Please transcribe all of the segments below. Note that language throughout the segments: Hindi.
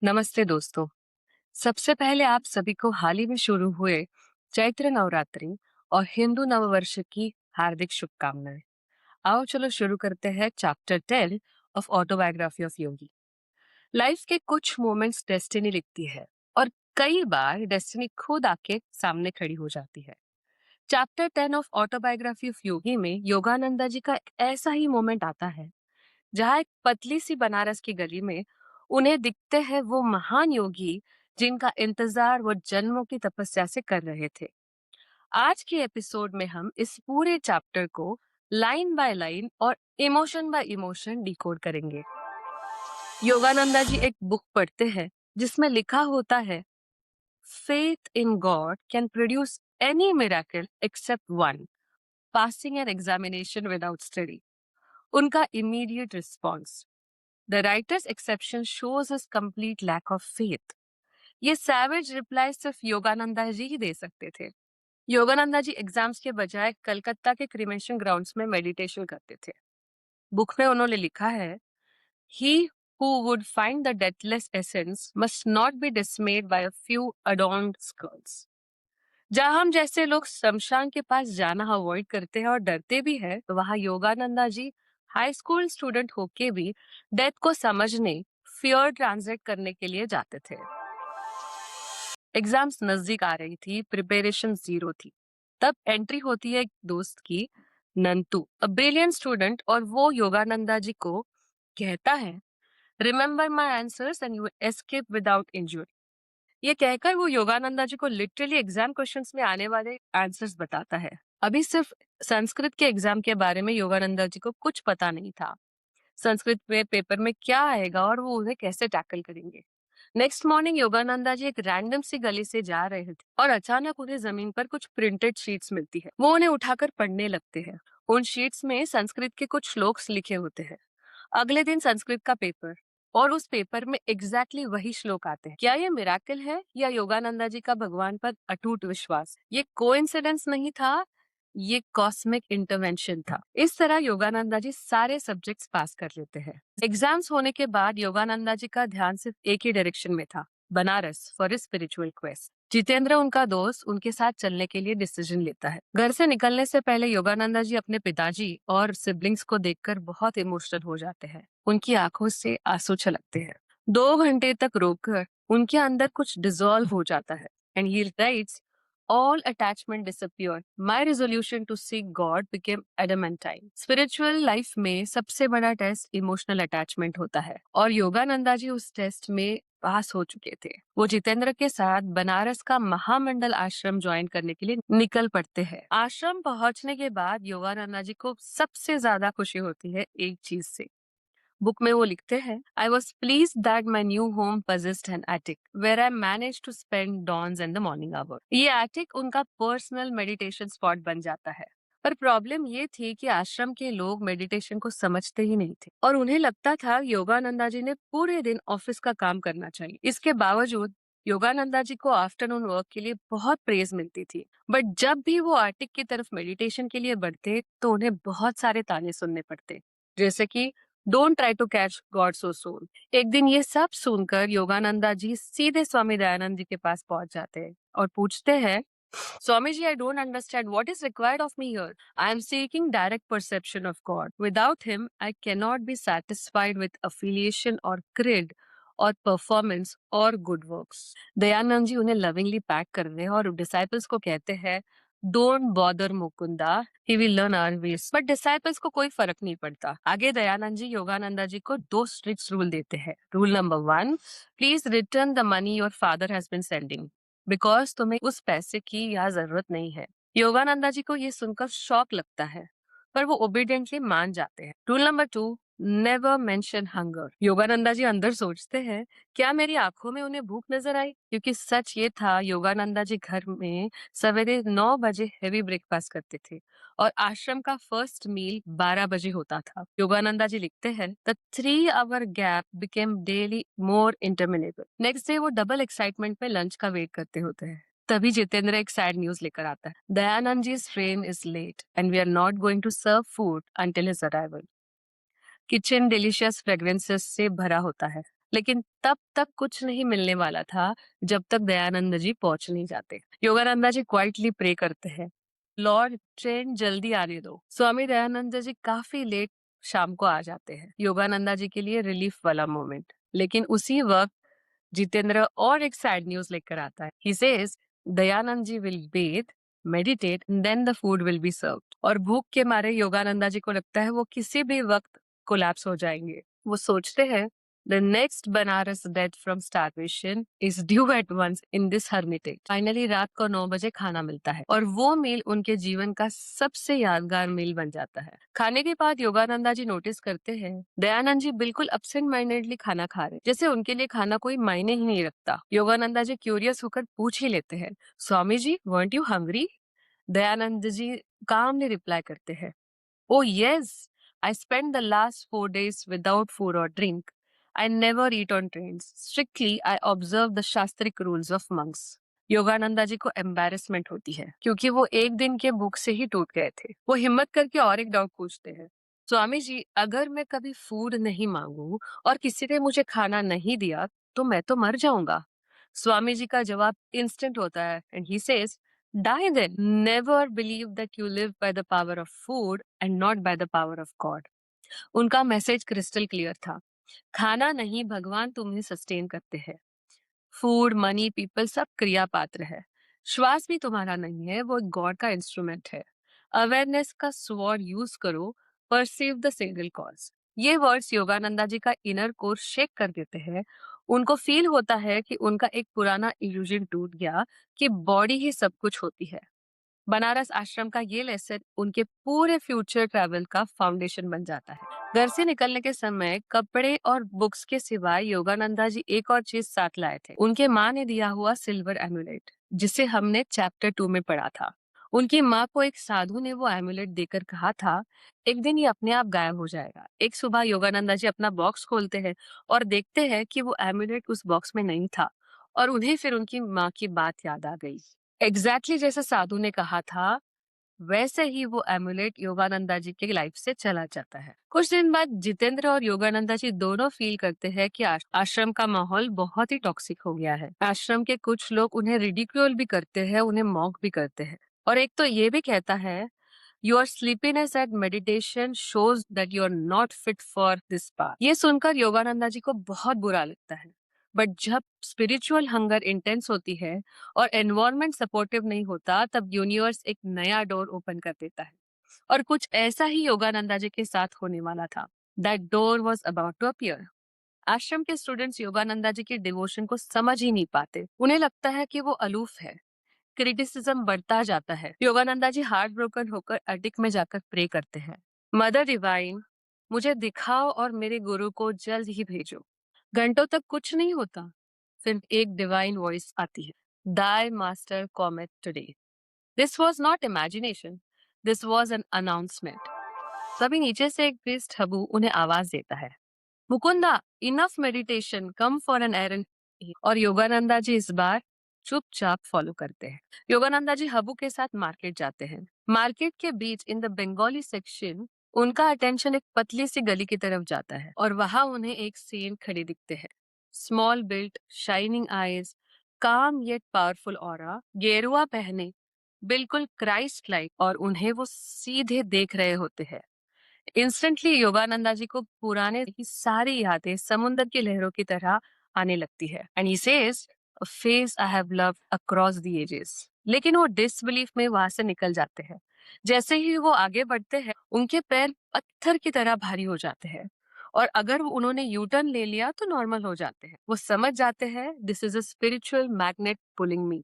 नमस्ते दोस्तों। सबसे पहले आप सभी को हाल ही में शुरू हुए चैत्र नवरात्रि और हिंदू नववर्ष की हार्दिक शुभकामनाएं। आओ चलो शुरू करते हैं chapter 10 of autobiography of Yogi. Life के कुछ मोमेंट्स डेस्टिनी लिखती है और कई बार डेस्टिनी खुद आके सामने खड़ी हो जाती है। चैप्टर 10 ऑफ ऑटोबायोग्राफी ऑफ योगी में योगानंदा जी का एक ऐसा ही मोमेंट आता है जहाँ एक पतली सी बनारस की गली में उन्हें दिखते हैं वो महान योगी जिनका इंतजार वो जन्मों की तपस्या से कर रहे थे। आज के एपिसोड में हम इस पूरे चैप्टर को लाइन बाय लाइन और इमोशन बाय इमोशन डिकोड करेंगे। योगानंदा जी एक बुक पढ़ते हैं जिसमें लिखा होता है, faith in God can produce any miracle except one, passing an examination without study. उनका immediate response, The writer's exception shows his complete lack of faith. ये savage reply सिर्फ योगानंदा जी ही दे सकते थे। योगानंदा जी एग्जाम्स के बजाय कलकत्ता के क्रिमेशन ग्राउंड्स में मेडिटेशन करते थे। बुक में उन्होंने लिखा है, He who would find the deathless essence must not be dismayed by a few adorned skulls. जहाँ हम जैसे लोग शमशान के पास जाना अवॉइड करते हैं और डरते भी हैं, तो वहाँ योगानंदा जी हाई स्कूल स्टूडेंट होके भी डेथ को समझने, फियर ट्रांसलेट करने के लिए जाते थे। एग्जाम्स नजदीक आ रही थी, प्रिपरेशन जीरो थी। तब एंट्री होती है एक दोस्त की, नंतू, अ ब्रिलियंट स्टूडेंट, और वो योगानंदा जी को कहता है, remember my answers and you escape without injury. ये कहकर वो योगानंदा जी को लिटरली एग्जाम क्वेश्चंस में आने वाले आंसर्स बताता है। अभी सिर्फ संस्कृत के एग्जाम के बारे में योगानंदा जी को कुछ पता नहीं था, संस्कृत में पेपर में क्या आएगा और वो उन्हें कैसे टैकल करेंगे। नेक्स्ट मॉर्निंग योगानंदा जी एक रैंडम सी गली से जा रहे थे और अचानक उन्हें जमीन पर कुछ प्रिंटेड शीट्स मिलती है। वो उन्हें उठाकर पढ़ने लगते हैं। उन शीट्स में संस्कृत के कुछ श्लोक्स लिखे होते हैं। अगले दिन संस्कृत का पेपर, और उस पेपर में एग्जैक्टली वही श्लोक आते हैं। क्या ये मिराकल है या योगानंदा जी का भगवान पर अटूट विश्वास? ये कोइंसिडेंस नहीं था, ये कॉस्मिक इंटरवेंशन था। इस तरह योगानंदा जी सारे सब्जेक्ट्स पास कर लेते हैं। एग्जाम्स होने के बाद योगानंदा जी का ध्यान सिर्फ एक ही डायरेक्शन में था, Banaras for spiritual quest. Jitendra उनका दोस्त उनके साथ चलने के लिए डिसीजन लेता है। घर से निकलने से पहले योगानंदा जी अपने पिताजी और सिबलिंग्स को देखकर बहुत इमोशनल हो जाते हैं। उनकी आंखों से आंसू छलकते हैं। 2 घंटे तक रोककर उनके अंदर कुछ डिसॉल्व हो जाता है। And he rights, all attachment disappeared. My resolution to seek God became adamantine. Spiritual life में सबसे बड़ा टेस्ट इमोशनल अटैचमेंट होता है और योगानंदा जी उस टेस्ट में पास हो चुके थे। वो जितेंद्र के साथ बनारस का महामंडल आश्रम ज्वाइन करने के लिए निकल पड़ते हैं। आश्रम पहुंचने के बाद योगानंदा जी को सबसे ज्यादा खुशी होती है एक चीज से। बुक में वो लिखते हैं, I was pleased that my new home possessed an attic where I manage to spend dawns and the morning hour. ये attic उनका पर्सनल मेडिटेशन स्पॉट बन जाता है। पर प्रॉब्लम ये थी कि आश्रम के लोग मेडिटेशन को समझते ही नहीं थे और उन्हें लगता था योगानंदा जी ने पूरे दिन ऑफिस का काम करना चाहिए। इसके बावजूद योगानंदा जी को आफ्टरनून वर्क के लिए बहुत प्रेज मिलती थी, बट जब भी वो आर्टिक की तरफ मेडिटेशन के लिए बढ़ते तो उन्हें बहुत सारे ताने सुनने पड़ते, जैसे कि don't try to catch God so soon. एक दिन ये सब सुनकर योगानंदा जी सीधे स्वामी दयानंद जी के पास पहुंच जाते हैं और पूछते हैं, स्वामी जी, I don't understand what is required of me here. I am seeking direct perception of God. Without him, I cannot be satisfied with affiliation or creed और परफॉर्मेंस और गुड वर्क्स। दयानंद जी उन्हें लविंगली पैक कर रहे हैं और डिसाइपल्स को कहते हैं, don't bother Mukunda, he will learn our ways. But disciples को कोई फर्क नहीं पड़ता। आगे दयानंद जी योगानंदा जी को 2 स्ट्रिक्ट रूल देते हैं। Rule number 1, please return the money your father has been sending, because तुम्हें उस पैसे की यहाँ जरूरत नहीं है। योगानंदा जी को ये सुनकर शॉक लगता है, पर वो ओबीडियंटली मान जाते हैं। Rule number 2, never mention hunger. Yogananda ji अंदर सोचते हैं, क्या मेरी आंखों में उन्हें भूख नजर आई? क्योंकि सच ये था, योगानंदा जी घर में सवेरे 9 बजे हेवी ब्रेकफास्ट करते थे और आश्रम का फर्स्ट मील 12 बजे होता था। योगानंदा जी लिखते हैं, the 3 hour gap became daily more interminable. Next day वो डबल एक्साइटमेंट में लंच का वेट करते होते हैं। तभी जितेंद्र एक सैड न्यूज लेकर आता है, Dayanand ji train is late and we are not going to serve food until his arrival. Kitchen delicious fragrances से भरा होता है। लेकिन तब तक कुछ नहीं मिलने वाला था जब तक दयानंद जी पहुंच नहीं जाते। योगानंदा जी क्वाइटली प्रे करते हैं, लॉर्ड ट्रेन जल्दी आने दो। स्वामी दयानंद जी काफी लेट शाम को आ जाते हैं, योगानंदा जी के लिए रिलीफ वाला मोमेंट। लेकिन उसी वक्त जितेंद्र और एक सैड न्यूज लेकर आता है। He says Dayanand ji will bathe, meditate, then the food will be served. और भूख के मारे योगानंदा जी को लगता है वो किसी भी वक्त कोलैप्स हो जाएंगे। वो सोचते हैं the next Banaras death from starvation is due at once in this hermitage. Finally रात को 9 बजे खाना मिलता है और वो मील उनके जीवन का सबसे यादगार मील बन जाता है। खाने के बाद योगानंदा जी नोटिस करते हैं दयानंद जी बिल्कुल अब्सेंट माइंडेडली खाना खा रहे, जैसे उनके लिए खाना कोई मायने ही नहीं रखता। योगानंदा जी क्यूरियस होकर पूछ ही लेते हैं, Swami ji weren't you hungry? Dayanand ji calmly reply करते हैं, Oh, yes. I spent the last 4 days without food or drink. I never eat on trains. Strictly, I observe the Shastric rules of monks. Yogananda जी को एम्बेरसमेंट होती है क्योंकि वो एक दिन के भूख से ही टूट गए थे। वो हिम्मत करके और एक डाउट पूछते हैं, स्वामी जी अगर मैं कभी फूड नहीं मांगू और किसी ने मुझे खाना नहीं दिया तो मैं तो मर जाऊंगा। स्वामी जी का जवाब इंस्टेंट होता है and he says Die then. Never believe that you live by the power of food and not by the power of God. उनका मैसेज क्रिस्टल क्लियर था। खाना नहीं, भगवान तुम्हें सस्टेन करते हैं। फूड, मनी, पीपल सब क्रिया पात्र है। श्वास भी तुम्हारा नहीं है, वो गॉड का इंस्ट्रूमेंट है। अवेयरनेस का स्वॉर्ड यूज करो, परसीव द सिंगल कॉज। ये वर्ड्स योगानंदा जी का इनर कोर शेक कर देते हैं। उनको फील होता है कि उनका एक पुराना इल्यूजन टूट गया कि बॉडी ही सब कुछ होती है। बनारस आश्रम का ये लेसन उनके पूरे फ्यूचर ट्रैवल का फाउंडेशन बन जाता है। घर से निकलने के समय कपड़े और बुक्स के सिवाय योगानंदा जी एक और चीज साथ लाए थे, उनके माँ ने दिया हुआ सिल्वर एम्यूलेट, जिसे हमने चैप्टर 2 में पढ़ा था। उनकी माँ को एक साधु ने वो एम्यूलेट देकर कहा था एक दिन ये अपने आप गायब हो जाएगा। एक सुबह योगानंदा जी अपना बॉक्स खोलते हैं और देखते हैं कि वो एम्यूलेट उस बॉक्स में नहीं था और उन्हें फिर उनकी माँ की बात याद आ गई। एग्जैक्टली जैसे साधु ने कहा था वैसे ही वो एमुलेट योगानंदा जी के लाइफ से चला जाता है। कुछ दिन बाद जितेंद्र और योगानंदा जी दोनों फील करते हैं कि आश्रम का माहौल बहुत ही टॉक्सिक हो गया है। आश्रम के कुछ लोग उन्हें रिडिक्यूल भी करते हैं, उन्हें मॉक भी करते हैं और एक तो ये भी कहता है your sleepiness at meditation shows that you are not fit for this path. ये सुनकर योगानंदा जी को बहुत बुरा लगता है, बट जब स्पिरिचुअल हंगर इंटेंस होती है और एनवायरनमेंट सपोर्टिव नहीं होता तब यूनिवर्स एक नया डोर ओपन कर देता है। और कुछ ऐसा ही योगानंदा जी के साथ होने वाला था। That door was about to appear. आश्रम के स्टूडेंट्स योगानंदा जी के डिवोशन को समझ ही नहीं पाते। उन्हें लगता है कि वो अलूफ है। क्रिटिसिज्म बढ़ता जाता है। योगानंदा जी हार्ट ब्रोकन होकर अटिक में जाकर प्रे करते हैं, मदर डिवाइन मुझे दिखाओ और मेरे गुरु को जल्द ही भेजो। घंटों तक कुछ नहीं होता, फिर एक डिवाइन वॉइस आती है, thy master cometh today. This was not imagination, this was an announcement. तभी नीचे से एक प्रीस्ट हबू उन्हें आवाज देता है, Mukunda enough meditation, come for an errand. और योगानंदा जी इस बार चुपचाप फॉलो करते हैं। योगानंदा जी हबू के साथ मार्केट जाते हैं। मार्केट के बीच इन द बंगाली सेक्शन उनका अटेंशन एक पतली सी गली की तरफ जाता है और वहां उन्हें एक सेंट खड़े दिखते हैं। स्मॉल बिल्ट, शाइनिंग आईज, काम येट पावरफुल ऑरा, गेरुआ पहने, बिल्कुल क्राइस्ट लाइक, और उन्हें वो सीधे देख रहे होते हैं। इंस्टेंटली योगानंदा जी को पुराने की सारी यादें समुद्र की लहरों की तरह आने लगती है and he says a face I have loved across the ages. लेकिन वो डिसबिलीफ में वहां से निकल जाते हैं। जैसे ही वो आगे बढ़ते हैं उनके पैर पत्थर की तरह भारी हो जाते हैं और अगर उन्होंने यू टर्न ले लिया तो नॉर्मल हो जाते हैं। वो समझ जाते हैं this is a spiritual magnet pulling me.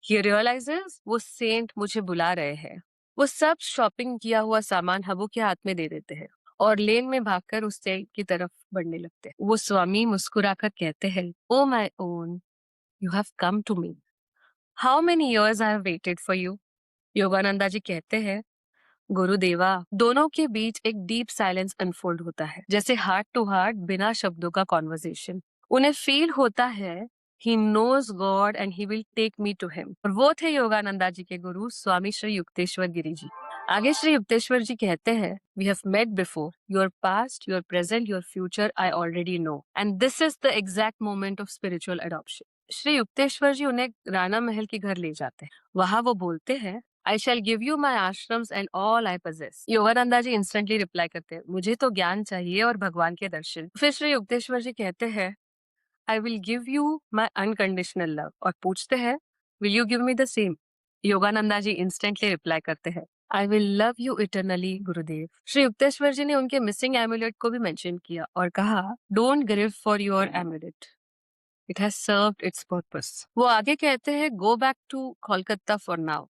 He realises वो सेंट मुझे बुला रहे हैं। वो सब शॉपिंग किया हुआ सामान हबू के हाथ में दे देते हैं और लेन में भागकर उस सेंट की तरफ बढ़ने लगते हैं। वो स्वामी मुस्कुराकर कहते हैं, oh my own, you have come to me. How many years I have waited for you. Yogananda ji कहते हैं, गुरुदेवा। दोनों के बीच एक डीप साइलेंस अनफोल्ड होता है, जैसे हार्ट टू हार्ट बिना शब्दों का कॉन्वर्सेशन। उन्हें फील होता है he knows God and he will take me to him. और वो थे योगानंदा जी के गुरु स्वामी श्री युक्तेश्वर गिरी जी। आगे श्री युक्तेश्वर जी कहते हैं, we have met before, your past, your present, your future I already know, and this is the exact moment of spiritual adoption. Shri Yukteshwar ji उन्हें राणा महल के घर ले जाते हैं। वहां वो बोलते हैं, I shall give you my ashrams and all I possess। Yogananda ji instantly reply करते हैं, मुझे तो ज्ञान चाहिए और भगवान के दर्शन। फिर श्री युक्तेश्वर जी कहते हैं, I will give you my unconditional love, और पूछते हैं, will you give me the same? Yogananda ji instantly reply करते हैं, I will love you eternally Gurudev. Shri Yukteshwar जी ने उनके मिसिंग एम्यूलेट को भी मेंशन किया और कहा, don't grieve for your amulet, it has served its purpose. वो आगे कहते हैं, go back to Kolkata for now,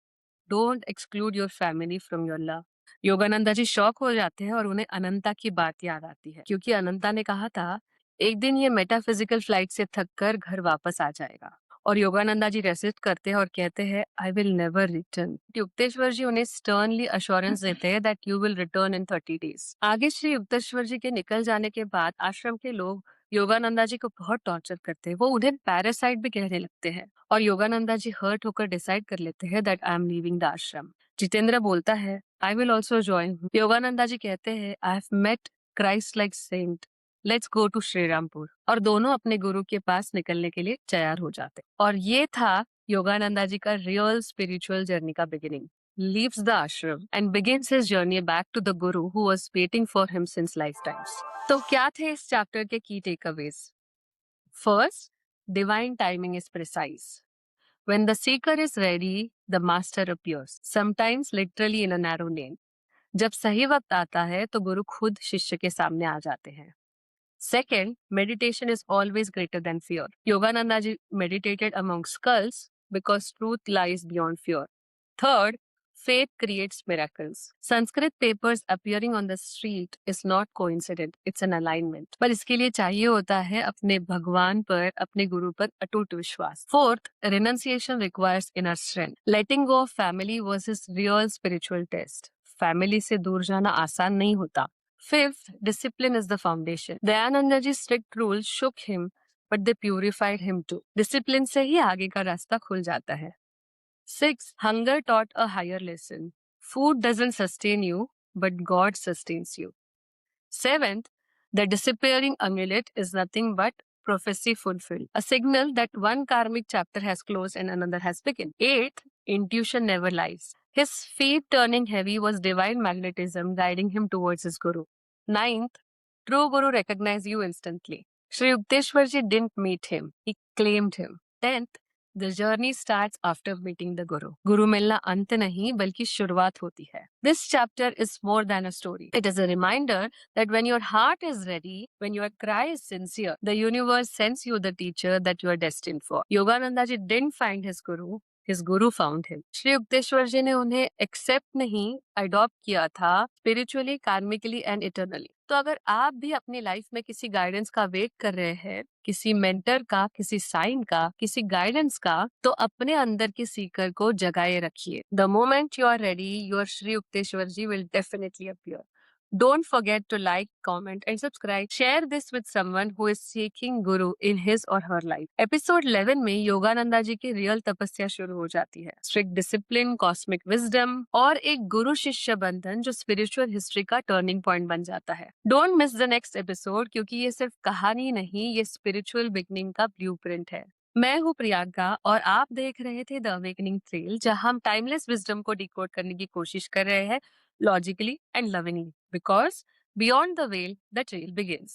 don't exclude your family from your love. Yogananda ji shock हो जाते हैं और उन्हें अनंता की बात याद आती है, क्योंकि अनंता ने कहा था, एक दिन ये मेटाफिजिकल फ्लाइट से थक कर घर वापस आ जाएगा। और योगानंदा जी रेसिस्ट करते हैं और कहते हैं, I will never return. Yukteshwar ji उन्हें स्टर्नली अश्योरेंस देते हैं that you will return in 30 days. आगे श्री युक्तेश्वर जी के निकल जाने के बाद आश्रम के लोग योगानंदा जी को बहुत टॉर्चर करते हैं। वो उन्हें पैरासाइट भी कहने लगते हैं और योगानंदा जी हर्ट होकर डिसाइड कर लेते हैं that I am leaving the ashram. Jitendra बोलता है, I will also join. Yogananda ji कहते हैं, I have met Christ like saint, let's go to Shrirampur. और दोनों अपने गुरु के पास निकलने के लिए तैयार हो जाते। और ये था योगानंदा जी का रियल स्पिरिचुअल जर्नी का beginning. Leaves the ashram and begins his journey back to the guru who was waiting for him since lifetimes. तो क्या थे इस चैप्टर के की takeaways? First, divine timing is precise. When the seeker is ready, the master appears, sometimes literally in a narrow lane. जब सही वक्त आता है तो गुरु खुद शिष्य के सामने आ जाते हैं। Second, meditation is always greater than fear. Yogananda ji meditated among skulls because truth lies beyond fear. Third, faith creates miracles. Sanskrit papers appearing on the street is not coincident, it's an alignment. पर इसके लिए चाहिए होता है अपने भगवान पर, अपने गुरु पर अटूट विश्वास। Fourth, renunciation requires inner strength. Letting go of family was his real spiritual test. Family से दूर जाना आसान नहीं होता। Fifth, discipline is the foundation. Dayananda ji's strict rules shook him, but they purified him too. Discipline से ही आगे का रास्ता खुल जाता है। Sixth, hunger taught a higher lesson. Food doesn't sustain you, but God sustains you. Seventh, the disappearing amulet is nothing but prophecy fulfilled, a signal that one karmic chapter has closed and another has begun. Eighth, intuition never lies. His feet turning heavy was divine magnetism guiding him towards his guru. Ninth, true guru recognized you instantly. Sri Yukteswarji didn't meet him, he claimed him. Tenth, the journey starts after meeting the guru. गुरु मिलना अंत नहीं बल्कि शुरुआत होती है. This chapter is more than a story. It is a reminder that when your heart is ready, when your cry is sincere, the universe sends you the teacher that you are destined for. Yogananda ji didn't find his guru found him. Shri Yukteshwar जी ने उन्हें एक्सेप्ट नहीं, अडॉप्ट किया था, स्पिरिचुअली, कार्मिकली एंड इटर्नली। तो अगर आप भी अपनी लाइफ में किसी गाइडेंस का वेट कर रहे हैं, किसी मेंटर का, किसी साइन का, किसी गाइडेंस का, तो अपने अंदर के सीकर को जगाए रखिए। The moment you are ready, your Shri Yukteshwar ji will definitely appear. Don't forget to like, comment, and subscribe. Share this with someone who is seeking Guru in his or her life. Episode 11 में योगानंदा जी की रियल तपस्या शुरू हो जाती है। स्ट्रिक्ट डिसिप्लिन, कॉस्मिक विजडम और एक गुरु शिष्य बंधन जो स्पिरिचुअल हिस्ट्री का टर्निंग पॉइंट बन जाता है। Don't miss the next episode, क्योंकि ये सिर्फ कहानी नहीं, ये स्पिरिचुअल बिगनिंग का ब्लूप्रिंट है। मैं हूँ प्रियंका और आप देख रहे थे द अवेकनिंग ट्रेल, जहां हम टाइमलेस विजडम को डिकोड करने की कोशिश कर रहे हैं logically and lovingly, because beyond the veil, the trail begins.